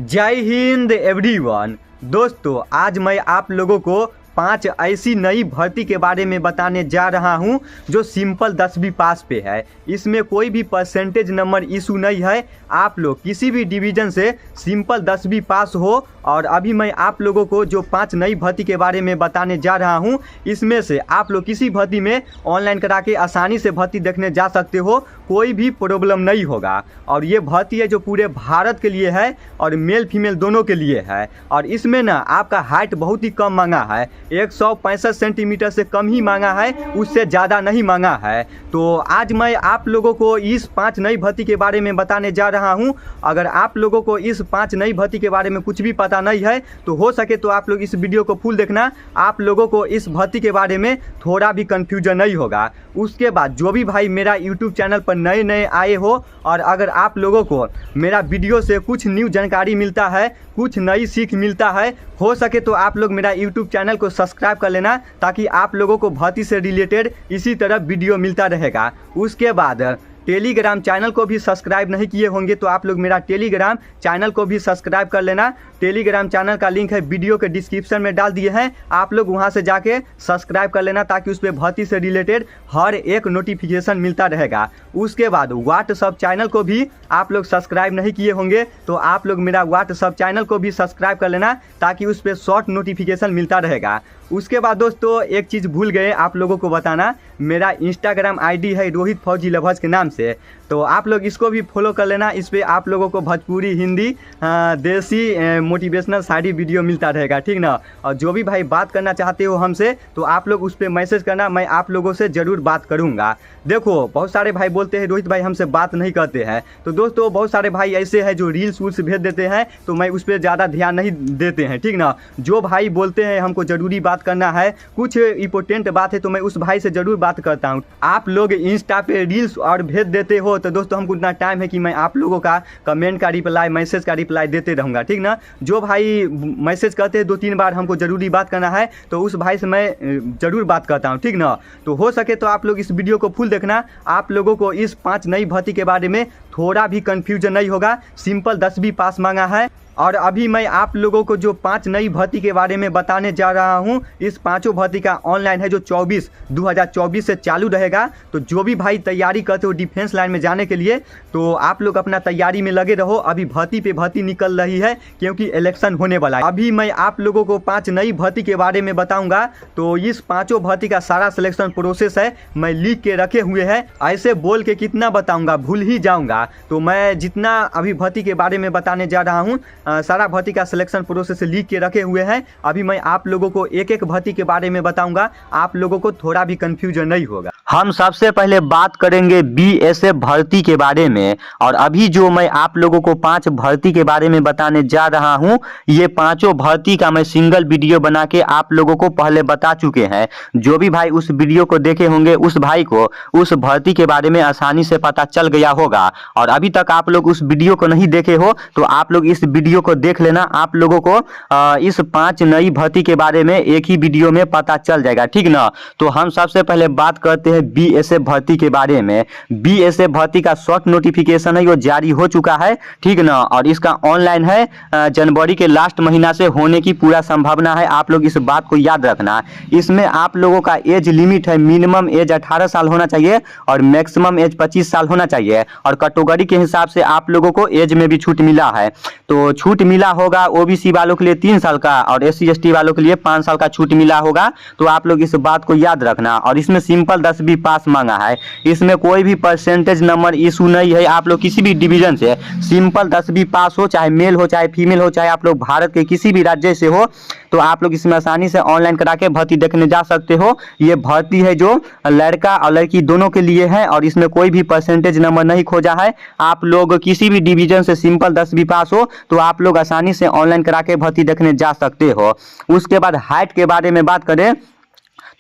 जय हिंद एवरीवन। दोस्तों, आज मैं आप लोगों को 5 ऐसी नई भर्ती के बारे में बताने जा रहा हूं जो सिंपल 10वीं पास पे है। इसमें कोई भी परसेंटेज नंबर इशू नहीं है। आप लोग किसी भी डिवीज़न से सिंपल 10वीं पास हो। और अभी मैं आप लोगों को जो 5 नई भर्ती के बारे में बताने जा रहा हूं, इसमें से आप लोग किसी भर्ती में ऑनलाइन करा के आसानी से भर्ती देखने जा सकते हो, कोई भी प्रॉब्लम नहीं होगा। और ये भर्ती है जो पूरे भारत के लिए है और मेल फीमेल दोनों के लिए है। और इसमें ना आपका हाइट बहुत ही कम मांगा है, 165 सेंटीमीटर से कम ही मांगा है, उससे ज़्यादा नहीं मांगा है। तो आज मैं आप लोगों को इस 5 नई भर्ती के बारे में बताने जा रहा हूं। अगर आप लोगों को इस 5 नई भर्ती के बारे में कुछ भी पता नहीं है तो हो सके तो आप लोग इस वीडियो को फुल देखना। आप लोगों को इस भर्ती के बारे में थोड़ा भी कन्फ्यूजन नहीं होगा। उसके बाद जो भी भाई मेरा यूट्यूब चैनल पर नए नए आए हो और अगर आप लोगों को मेरा वीडियो से कुछ न्यू जानकारी मिलता है, कुछ नई सीख मिलता है, हो सके तो आप लोग मेरा यूट्यूब चैनल को सब्सक्राइब कर लेना, ताकि आप लोगों को भर्ती से रिलेटेड इसी तरह वीडियो मिलता रहेगा। उसके बाद टेलीग्राम चैनल को भी सब्सक्राइब नहीं किए होंगे तो आप लोग मेरा टेलीग्राम चैनल को भी सब्सक्राइब कर लेना। टेलीग्राम चैनल का लिंक है वीडियो के डिस्क्रिप्शन में डाल दिए हैं, आप लोग वहां से जाके सब्सक्राइब कर लेना, ताकि उस पर भर्ती से रिलेटेड हर एक नोटिफिकेशन मिलता रहेगा। उसके बाद व्हाट्सअप चैनल को भी आप लोग सब्सक्राइब नहीं किए होंगे तो आप लोग मेरा व्हाट्सअप चैनल को भी सब्सक्राइब कर लेना, ताकि उस पर शॉर्ट नोटिफिकेशन मिलता रहेगा। उसके बाद दोस्तों एक चीज़ भूल गए आप लोगों को बताना, मेरा इंस्टाग्राम आईडी है रोहित फौजी लभज के नाम से, तो आप लोग इसको भी फॉलो कर लेना। इस पर आप लोगों को भोजपुरी, हिंदी, देसी, मोटिवेशनल सारी वीडियो मिलता रहेगा, ठीक ना। और जो भी भाई बात करना चाहते हो हमसे तो आप लोग उस पर मैसेज करना, मैं आप लोगों से ज़रूर बात करूँगा। देखो, बहुत सारे भाई बोलते हैं रोहित भाई हमसे बात नहीं करते हैं, तो दोस्तों बहुत सारे भाई ऐसे हैं जो रील्स वूल्स भेज देते हैं, तो मैं उस पर ज़्यादा ध्यान नहीं देते हैं, ठीक ना। जो भाई बोलते हैं हमको ज़रूरी बात करना है, कुछ इंपॉर्टेंट बात है, तो मैं उस भाई से ज़रूर बात करता हूँ। आप लोग इंस्टा पे रील्स और भेज देते हो तो दोस्तों हमको उतना टाइम है कि मैं आप लोगों का कमेंट का रिप्लाई, मैसेज का रिप्लाई देते रहूँगा, ठीक ना। जो भाई मैसेज करते हैं 2-3 बार हमको ज़रूरी बात करना है तो उस भाई से मैं ज़रूर बात करता हूँ, ठीक ना। तो हो सके तो आप लोग इस वीडियो को फुल देखना, आप लोगों को इस 5 नई भर्ती के बारे में थोड़ा भी कन्फ्यूजन नहीं होगा। सिंपल 10वीं पास मांगा है। और अभी मैं आप लोगों को जो 5 नई भर्ती के बारे में बताने जा रहा हूं, इस 5 भर्ती का ऑनलाइन है जो 2024 से चालू रहेगा। तो जो भी भाई तैयारी करते हो डिफेंस लाइन में जाने के लिए, तो आप लोग अपना तैयारी में लगे रहो। अभी भर्ती पे भर्ती निकल रही है क्योंकि इलेक्शन होने वाला है। अभी मैं आप लोगों को 5 नई भर्ती के बारे में बताऊंगा। तो इस 5 भर्ती का सारा सिलेक्शन प्रोसेस है, मैं लिख के रखे हुए हैं। ऐसे बोल के कितना बताऊंगा, भूल ही जाऊंगा। तो मैं जितना अभी भर्ती के बारे में बताने जा रहा हूँ, सारा भर्ती का सिलेक्शन प्रोसेस लिख के रखे हुए हैं। अभी मैं आप लोगों को एक एक भर्ती के बारे में बताऊंगा, आप लोगों को थोड़ा भी कंफ्यूजन नहीं होगा। हम सबसे पहले बात करेंगे बीएसएफ भर्ती के बारे में। और अभी जो मैं आप लोगों को 5 भर्ती के बारे में बताने जा रहा हूं, ये 5 भर्ती का मैं सिंगल वीडियो बना के आप लोगों को पहले बता चुके हैं। जो भी भाई उस वीडियो को देखे होंगे उस भाई को उस भर्ती के बारे में आसानी से पता चल गया होगा। और अभी तक आप लोग उस वीडियो को नहीं देखे हो तो आप लोग इस वीडियो को देख लेना, आप लोगों को इस 5 नई भर्ती के बारे में एक ही वीडियो में पता चल जाएगा, ठीक ना। तो हम सबसे पहले बात करते हैं बीएसएफ भर्ती के बारे में। बीएसएफ भर्ती का शॉर्ट नोटिफिकेशन है वो जारी हो चुका है, ठीक ना। और इसका ऑनलाइन है, जनवरी के लास्ट महीना से होने की पूरा संभावना है। आप लोग इस बात को याद रखना। इसमें आप लोगों का एज लिमिट है, मिनिमम एज 18 साल होना चाहिए और मैक्सिमम एज 25 साल होना चाहिए। और कैटेगरी के हिसाब से आप लोगों को एज में भी छूट मिला है। तो छूट मिला होगा ओबीसी वालों के लिए 3 साल का और एससी एसटी वालों के लिए 5 साल का छूट मिला होगा। तो आप लोग इस बात को याद रखना। और इसमें सिंपल 10वीं पास मांगा है, इसमें कोई भी परसेंटेज नंबर इशू नहीं है। आप लोग किसी भी डिवीजन से सिंपल 10वीं पास हो, चाहे मेल हो चाहे फीमेल हो, चाहे आप लोग भारत के किसी भी राज्य से हो, तो आप लोग इसमें आसानी से ऑनलाइन करा के भर्ती देखने जा सकते हो। ये भर्ती है जो लड़का और लड़की दोनों के लिए है और इसमें कोई भी परसेंटेज नंबर नहीं खोजा है। आप लोग किसी भी डिवीजन से सिंपल 10वीं पास हो तो आप लोग आसानी से ऑनलाइन करा के भर्ती देखने जा सकते हो। उसके बाद हाइट के बारे में बात करें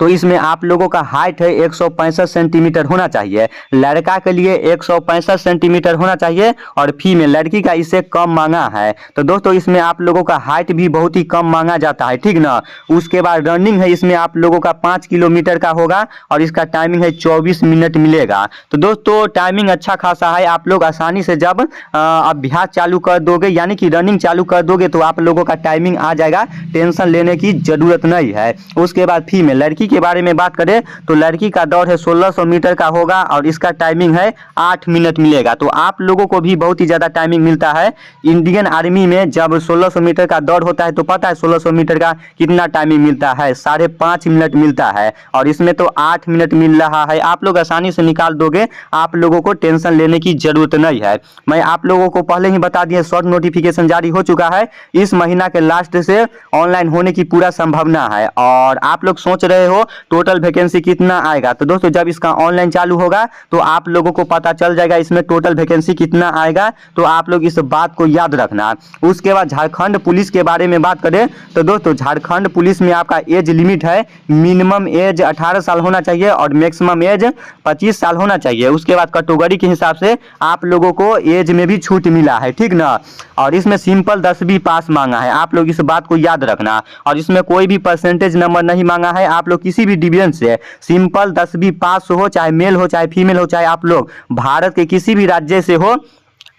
तो इसमें आप लोगों का हाइट है 165 सेंटीमीटर होना चाहिए। लड़का के लिए 165 सेंटीमीटर होना चाहिए और फीमेल लड़की का इससे कम मांगा है। तो दोस्तों इसमें आप लोगों का हाइट भी बहुत ही कम मांगा जाता है, ठीक ना। उसके बाद रनिंग है इसमें आप लोगों का 5 किलोमीटर का होगा और इसका टाइमिंग है 24 मिनट मिलेगा। तो दोस्तों टाइमिंग अच्छा खासा है, आप लोग आसानी से जब अभ्यास चालू कर दोगे यानी कि रनिंग चालू कर दोगे तो आप लोगों का टाइमिंग आ जाएगा, टेंशन लेने की जरूरत नहीं है। उसके बाद फीमेल लड़की के बारे में बात करें तो लड़की का दौड़ है 1600 मीटर का होगा और इसका टाइमिंग है 8 मिनट मिलेगा। तो आप लोगों को भी बहुत ही ज़्यादा टाइमिंग मिलता है। इंडियन आर्मी में जब 1600 मीटर का दौड़ होता है तो पता है 1600 मीटर का कितना टाइमिंग मिलता है, 5.5 मिनट मिलता है और इसमें तो 8 मिनट मिल रहा है। आप लोग आसानी से निकाल दोगे, आप लोगों को टेंशन लेने की जरूरत नहीं है। मैं आप लोगों को पहले ही बता दिया, शॉर्ट नोटिफिकेशन जारी हो चुका है, इस महीना के लास्ट से ऑनलाइन होने की पूरा संभावना है। और आप लोग सोच रहे हो टोटल वैकेंसी कितना आएगा, तो दोस्तों जब इसका ऑनलाइन चालू होगा तो आप लोगों को पता चल जाएगा इसमें टोटल वैकेंसी कितना आएगा। तो आप लोग इस बात को याद रखना। उसके बाद झारखंड पुलिस के बारे में बात करें तो दोस्तों झारखंड पुलिस में आपका एज लिमिट है, मिनिमम एज 18 साल होना चाहिए और मैक्सिमम एज 25 साल होना चाहिए। उसके बाद कैटेगरी के हिसाब से आप लोगों को एज में भी छूट मिला है, ठीक ना। और इसमें सिंपल 10वीं पास मांगा है, आप लोग इस बात को याद रखना। और इसमें कोई भी परसेंटेज नंबर नहीं मांगा है, आप लोग किसी भी डिवीजन से सिंपल 10वीं पास हो, चाहे मेल हो चाहे फीमेल हो, चाहे आप लोग भारत के किसी भी राज्य से हो,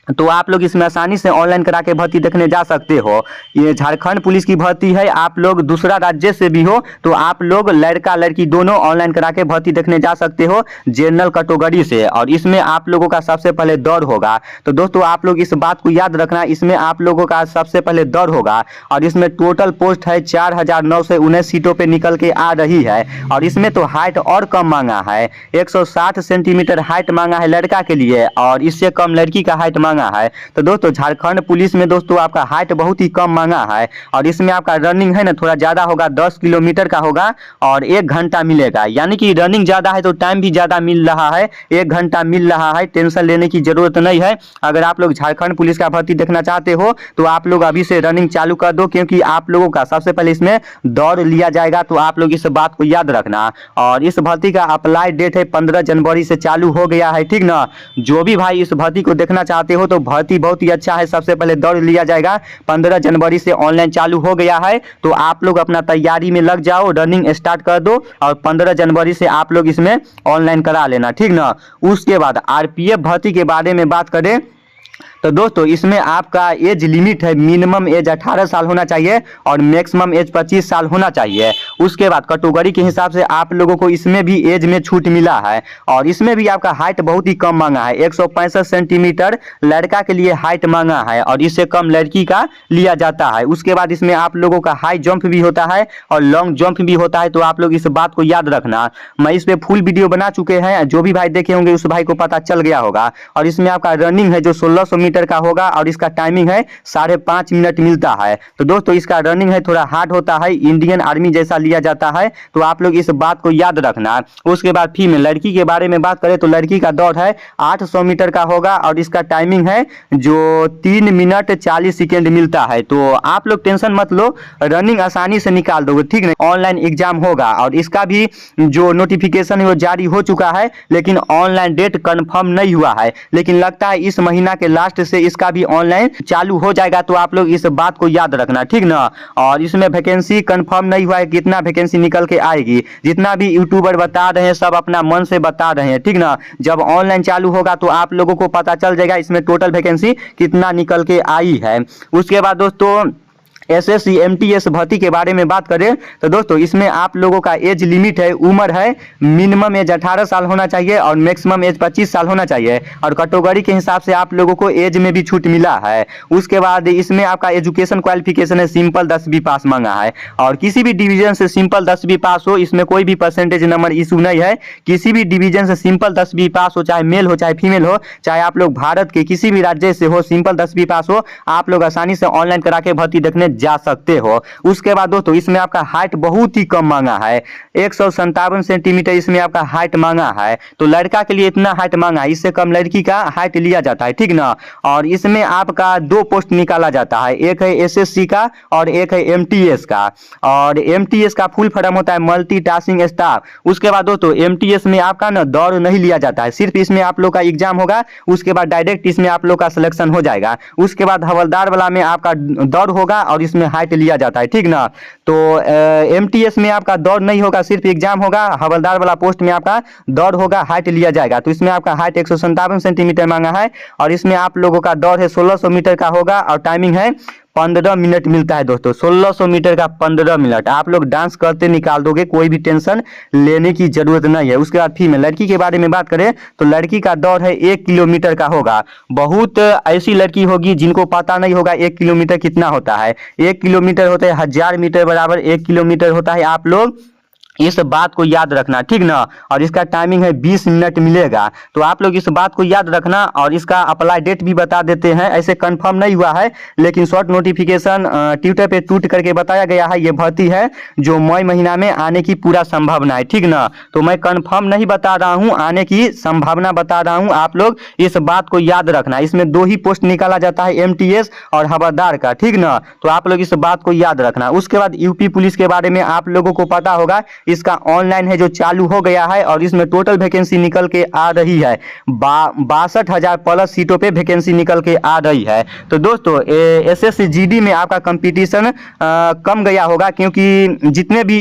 तो आप लोग इसमें आसानी से ऑनलाइन करा के भर्ती देखने जा सकते हो। ये झारखंड पुलिस की भर्ती है, आप लोग दूसरा राज्य से भी हो तो आप लोग लड़का लड़की दोनों ऑनलाइन करा के भर्ती देखने जा सकते हो जनरल कैटेगरी से। और इसमें आप लोगों का सबसे पहले दौड़ होगा। तो दोस्तों आप लोग इस बात को याद रखना, इसमें आप लोगों का सबसे पहले दौड़ होगा और इसमें टोटल पोस्ट है 4919 सीटों पर निकल के आ रही है। और इसमें तो हाइट और कम मांगा है, 160 सेंटीमीटर हाइट मांगा है लड़का के लिए और इससे कम लड़की का हाइट मांगा है। तो दोस्तों झारखंड पुलिस में दोस्तों आपका हाइट बहुत ही कम मांगा है और इसमें आपका रनिंग है ना थोड़ा ज्यादा होगा, 10 किलोमीटर का होगा और 1 घंटा मिलेगा। यानी कि रनिंग ज्यादा है तो टाइम भी ज्यादा मिल रहा है, 1 घंटा मिल रहा है, टेंशन लेने की जरूरत नहीं है। अगर आप लोग झारखंड पुलिस का भर्ती देखना चाहते हो तो आप लोग अभी से रनिंग चालू कर दो, क्योंकि आप लोगों का सबसे पहले इसमें दौड़ लिया जाएगा। तो आप लोग इस बात को याद रखना। और इस भर्ती का अप्लाई डेट है 15 जनवरी से चालू हो गया है, ठीक ना। जो भी भाई इस भर्ती को देखना चाहते हो तो भर्ती बहुत ही अच्छा है, सबसे पहले दौड़ लिया जाएगा, 15 जनवरी से ऑनलाइन चालू हो गया है। तो आप लोग अपना तैयारी में लग जाओ, रनिंग स्टार्ट कर दो और 15 जनवरी से आप लोग इसमें ऑनलाइन करा लेना, ठीक ना। उसके बाद आरपीएफ भर्ती के बारे में बात करें तो दोस्तों इसमें आपका एज लिमिट है, मिनिमम एज 18 साल होना चाहिए और मैक्सिमम एज 25 साल होना चाहिए। उसके बाद कैटेगरी के हिसाब से आप लोगों को इसमें भी एज में छूट मिला है और इसमें भी आपका हाइट बहुत ही कम मांगा है, 165 सेंटीमीटर लड़का के लिए हाइट मांगा है और इससे कम लड़की का लिया जाता है। उसके बाद इसमें आप लोगों का हाई जंप भी होता है और लॉन्ग जंप भी होता है। तो आप लोग इस बात को याद रखना। मैं इस पर फुल वीडियो बना चुके हैं, जो भी भाई देखे होंगे उस भाई को पता चल गया होगा। और इसमें आपका रनिंग है जो 1600 मीटर का होगा और इसका टाइमिंग है 5.5 मिनट मिलता है। तो दोस्तों इसका रनिंग है थोड़ा हार्ड होता है, इंडियन आर्मी जैसा लिया जाता है। तो आप लोग इस बात को याद रखना। उसके बाद फीमेल लड़की के बारे में बात करें तो लड़की का दौड़ है 800 मीटर का होगा और इसका टाइमिंग है जो 3 मिनट 40 सेकेंड मिलता है। तो आप लोग टेंशन मत लो, रनिंग आसानी से निकाल दोगे, ठीक नहीं। ऑनलाइन एग्जाम होगा और इसका भी जो नोटिफिकेशन है वो जारी हो चुका है, लेकिन ऑनलाइन डेट कंफर्म नहीं हुआ है। लेकिन लगता है इस महीना के लास्ट से इसका भी ऑनलाइन चालू हो जाएगा। तो आप लोग इस बात को याद रखना, ठीक ना। और इसमें वैकेंसी कंफर्म नहीं हुआ है, कितना वैकेंसी निकल के आएगी, जितना भी यूट्यूबर बता रहे हैं सब अपना मन से बता रहे हैं, ठीक ना। जब ऑनलाइन चालू होगा तो आप लोगों को पता चल जाएगा इसमें टोटल वैकेंसी कितना निकल के आई है। उसके बाद दोस्तों SSC MTS भर्ती के बारे में बात करें तो दोस्तों इसमें आप लोगों का एज लिमिट है, उम्र है, मिनिमम एज 18 साल होना चाहिए और मैक्सिमम एज 25 साल होना चाहिए। और कैटेगरी के हिसाब से आप लोगों को एज में भी छूट मिला है। उसके बाद इसमें आपका एजुकेशन क्वालिफिकेशन है, सिंपल 10वीं पास मांगा है और किसी भी डिवीजन से सिंपल 10वीं पास हो, इसमें कोई भी परसेंटेज नंबर इशू नहीं है। किसी भी डिवीजन से सिंपल 10वीं पास हो, चाहे मेल हो चाहे फीमेल हो, चाहे आप लोग भारत के किसी भी राज्य से हो, सिंपल 10वीं पास हो, आप लोग आसानी से ऑनलाइन करा के भर्ती देखने जा सकते हो। उसके बाद दोस्तों इसमें आपका हाइट बहुत ही कम मांगा है, 157 सेंटीमीटर इसमें आपका हाइट मांगा है। तो लड़का के लिए इतना हाइट मांगा है, इससे कम लड़की का हाइट लिया जाता है, ठीक ना। और इसमें आपका 2 पोस्ट निकाला जाता है, एक है एसएससी का और एक है एमटीएस का। और एमटीएस का फुल फॉर्म होता है मल्टीटास्किंग स्टाफ। उसके बाद दोस्तों एमटीएस में आपका ना दौड़ नहीं लिया जाता है, सिर्फ इसमें आप लोग का एग्जाम होगा, उसके बाद डायरेक्ट इसमें आप लोग का सिलेक्शन हो जाएगा। उसके बाद हवलदार वाला में आपका दौड़ होगा और इसमें हाइट लिया जाता है, ठीक ना। तो एमटीएस में आपका दौड़ नहीं होगा, सिर्फ एग्जाम होगा, हवलदार वाला पोस्ट में आपका दौड़ होगा, हाइट लिया जाएगा। तो इसमें आपका हाइट 157 सेंटीमीटर मांगा है और इसमें आप लोगों का दौड़ है 1600 मीटर का होगा और टाइमिंग है 15 मिनट मिलता है दोस्तों। 1600 मीटर का 15 मिनट आप लोग डांस करते निकाल दोगे, कोई भी टेंशन लेने की जरूरत नहीं है। उसके बाद फीमेल लड़की के बारे में बात करें तो लड़की का दौड़ है 1 किलोमीटर का होगा। बहुत ऐसी लड़की होगी जिनको पता नहीं होगा 1 किलोमीटर कितना होता है। 1 किलोमीटर होता है 1000 मीटर बराबर 1 किलोमीटर होता है। आप लोग इस बात को याद रखना, ठीक ना। और इसका टाइमिंग है 20 मिनट मिलेगा। तो आप लोग इस बात को याद रखना। और इसका अप्लाई डेट भी बता देते हैं, ऐसे कंफर्म नहीं हुआ है लेकिन शॉर्ट नोटिफिकेशन ट्विटर पे ट्वीट करके बताया गया है। ये भर्ती है जो मई महीना में आने की पूरा संभावना है, ठीक ना। तो मैं कंफर्म नहीं बता रहा हूँ, आने की संभावना बता रहा हूँ। आप लोग इस बात को याद रखना। इसमें 2 ही पोस्ट निकाला जाता है, एमटीएस और हवलदार का, ठीक ना। तो आप लोग इस बात को याद रखना। उसके बाद यूपी पुलिस के बारे में आप लोगों को पता होगा, इसका ऑनलाइन है जो चालू हो गया है और इसमें टोटल वैकेंसी निकल के आ रही है 62,000 प्लस सीटों पे वैकेंसी निकल के आ रही है। तो दोस्तों एसएसजीडी में आपका कंपटीशन कम गया होगा क्योंकि जितने भी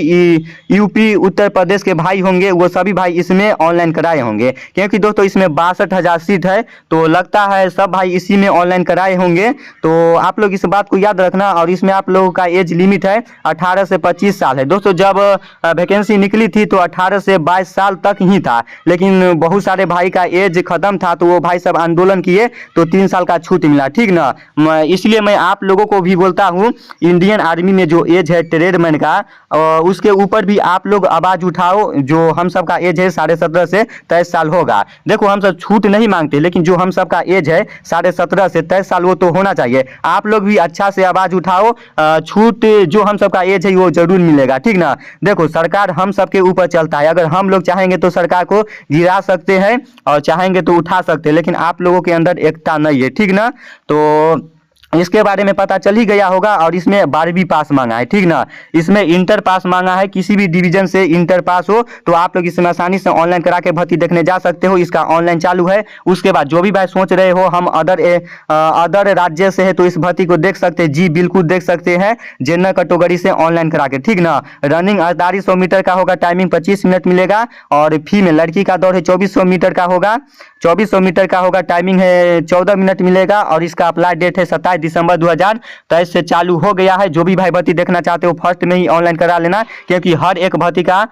यूपी उत्तर प्रदेश के भाई होंगे वो सभी भाई इसमें ऑनलाइन कराए होंगे, क्योंकि दोस्तों इसमें 62,000 सीट है। तो लगता है सब भाई इसी में ऑनलाइन कराए होंगे। तो आप लोग इस बात को याद रखना। और इसमें आप लोगों का एज लिमिट है 18 से 25 साल है। दोस्तों जब वैकेंसी निकली थी तो 18 से 22 साल तक ही था, लेकिन बहुत सारे भाई का एज खत्म था तो वो भाई सब आंदोलन किए तो 3 साल का छूट मिला, ठीक ना। इसलिए मैं आप लोगों को भी बोलता हूँ इंडियन आर्मी में जो एज है ट्रेडमैन का उसके ऊपर भी आप लोग आवाज उठाओ। जो हम सब का एज है 17.5 से 23 साल होगा। देखो हम सब छूट नहीं मांगते, लेकिन जो हम सब का एज है 17.5 से 23 साल वो तो होना चाहिए। आप लोग भी अच्छा से आवाज उठाओ, छूट जो हम सब का एज है वो जरूर मिलेगा, ठीक ना। देखो सरकार हम सबके ऊपर चलता है, अगर हम लोग चाहेंगे तो सरकार को गिरा सकते हैं और चाहेंगे तो उठा सकते हैं, लेकिन आप लोगों के अंदर एकता नहीं है, ठीक ना। तो इसके बारे में पता चल ही गया होगा। और इसमें 12वीं पास मांगा है, ठीक ना। इसमें इंटर पास मांगा है, किसी भी डिवीजन से इंटर पास हो तो आप लोग इसमें आसानी से ऑनलाइन करा के भर्ती देखने जा सकते हो। इसका ऑनलाइन चालू है। उसके बाद जो भी भाई सोच रहे हो हम अदर राज्य से है तो इस भर्ती को देख सकते हैं, जी बिल्कुल देख सकते हैं, जनरल कैटेगरी से ऑनलाइन करा के, ठीक ना। रनिंग 4800 मीटर का होगा, टाइमिंग 25 मिनट मिलेगा। और फीमेल लड़की का दौड़ है 2400 मीटर का होगा, 2400 मीटर का होगा, टाइमिंग है 14 मिनट मिलेगा। और इसका अप्लाई डेट है 27 दिसंबर 2023 से चालू हो गया है। जो भी भाई भर्ती देखना चाहते हो फर्स्ट में ही ऑनलाइन करा लेना, क्योंकि हर एक भर्ती का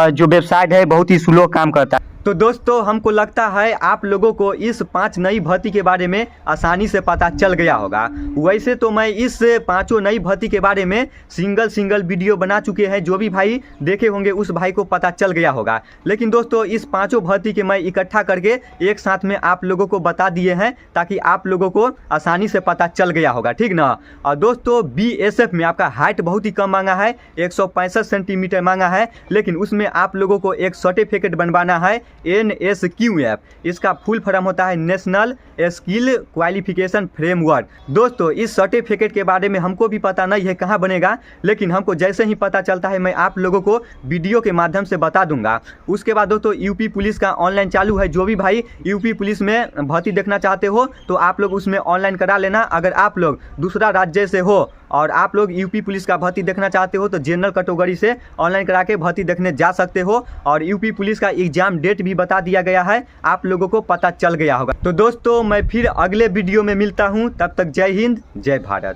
जो वेबसाइट है बहुत ही स्लो काम करता है। तो दोस्तों हमको लगता है आप लोगों को इस 5 नई भर्ती के बारे में आसानी से पता चल गया होगा। वैसे तो मैं इस 5 नई भर्ती के बारे में सिंगल वीडियो बना चुके हैं, जो भी भाई देखे होंगे उस भाई को पता चल गया होगा। लेकिन दोस्तों इस 5 भर्ती के मैं इकट्ठा करके एक साथ में आप लोगों को बता दिए हैं ताकि आप लोगों को आसानी से पता चल गया होगा, ठीक ना। और दोस्तों बीएसएफ में आपका हाइट बहुत ही कम मांगा है, 165 सेंटीमीटर मांगा है, लेकिन उसमें आप लोगों को एक सर्टिफिकेट बनवाना है NSQF। इसका फुल फॉर्म होता है नेशनल स्किल क्वालिफिकेशन फ्रेमवर्क। दोस्तों इस सर्टिफिकेट के बारे में हमको भी पता नहीं है कहाँ बनेगा, लेकिन हमको जैसे ही पता चलता है मैं आप लोगों को वीडियो के माध्यम से बता दूंगा। उसके बाद दोस्तों यूपी पुलिस का ऑनलाइन चालू है। जो भी भाई यूपी पुलिस में भर्ती देखना चाहते हो तो आप लोग उसमें ऑनलाइन करा लेना। अगर आप लोग दूसरा राज्य से हो और आप लोग यूपी पुलिस का भर्ती देखना चाहते हो तो जनरल कैटेगरी से ऑनलाइन करा के भर्ती देखने जा सकते हो। और यूपी पुलिस का एग्जाम डेट भी बता दिया गया है, आप लोगों को पता चल गया होगा। तो दोस्तों मैं फिर अगले वीडियो में मिलता हूं, तब तक जय हिंद जय भारत।